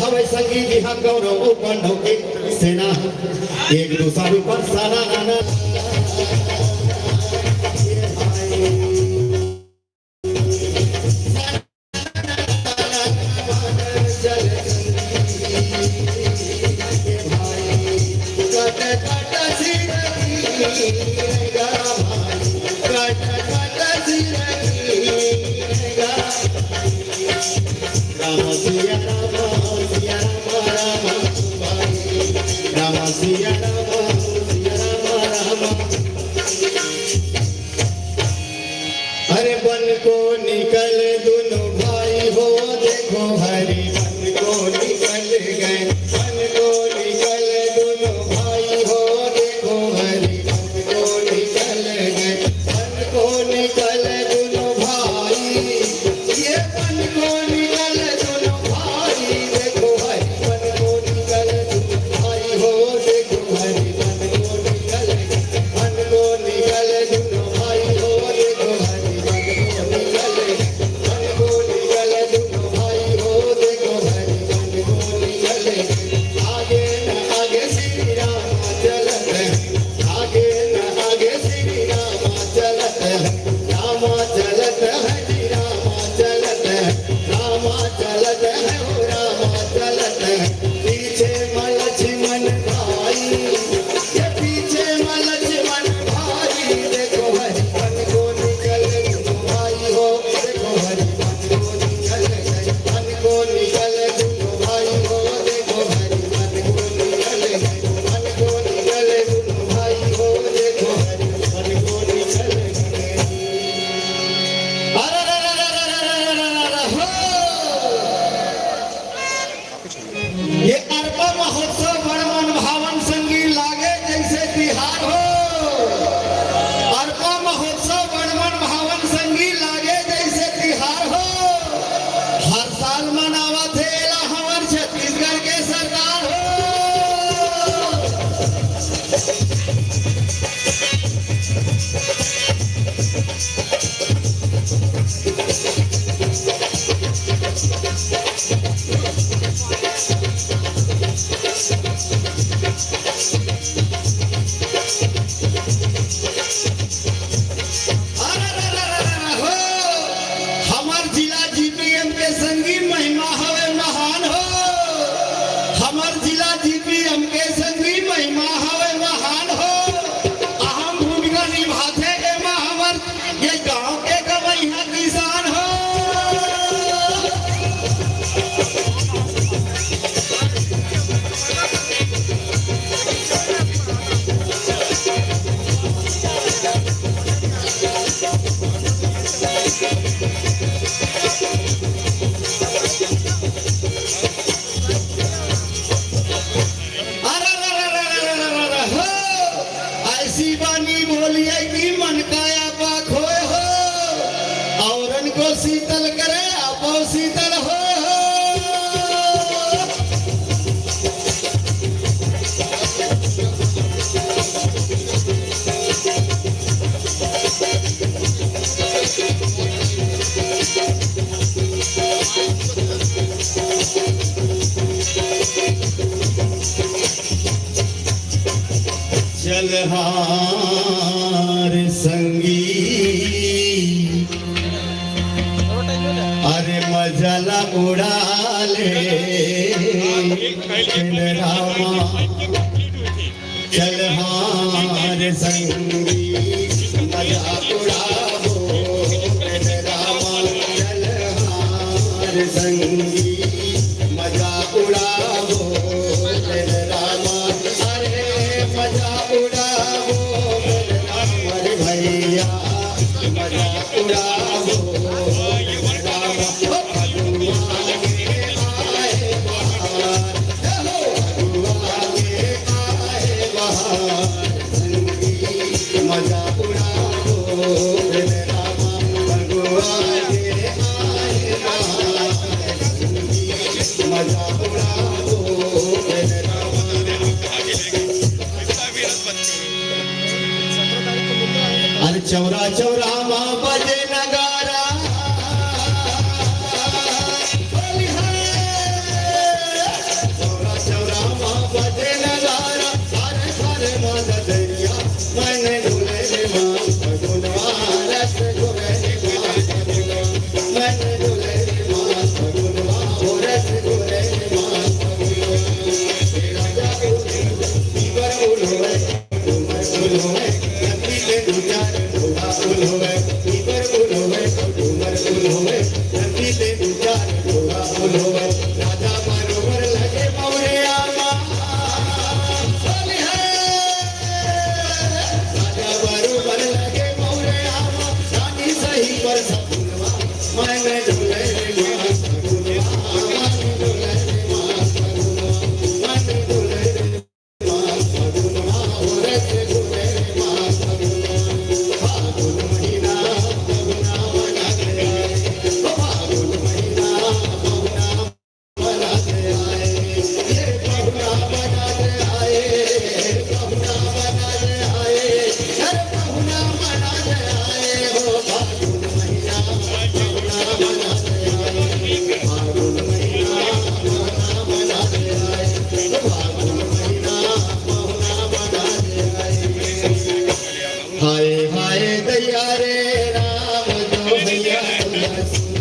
हवाई संगी जी हाँ गौरव पांडव के सेना एक दूसरे पर साना नाना अरे बन को निकल दोनों भाई हो देखो हरि बन को निकल गए बन को निकल दोनों भाई हो देखो हरि बन को निकल गए बन को निकल दोनों भाई ये बन को निकल दोनों भाई देखो हरि बन को निकल दोनों भाई हो देखो हरि बन को निकल बन को निकल दोनों भाई हो देखो हरि शीतल करे आपो शीतल हो चल हार संगी अरे मजला उड़ा ले रामा चल हार संगी मजा उड़ावो रामा चल हार संगी मजा उड़ावो रामा अरे मजा उड़ावो अरे भैया मजा उड़ावो मन डोले रे माँ फगुनवा, मन डोले रे माँ फगुनवा, मन डोले रे माँ फगुनवा, रस डोले रे माँ फगुनवा। फागुन महीना फगुना मनाते आए, फागुन महीना फगुना मनाते आए, ये फगुना मनाते आए, फगुना मनाते आए, हर फगुना मनाते आए हो। फागुन महीना फगुना मनाते आए, फागुन महीना फगुना मनाते आए, फागुन महीना फगुना मनाते आए। हाय हाय दैया रे राम जो भैया तुलसी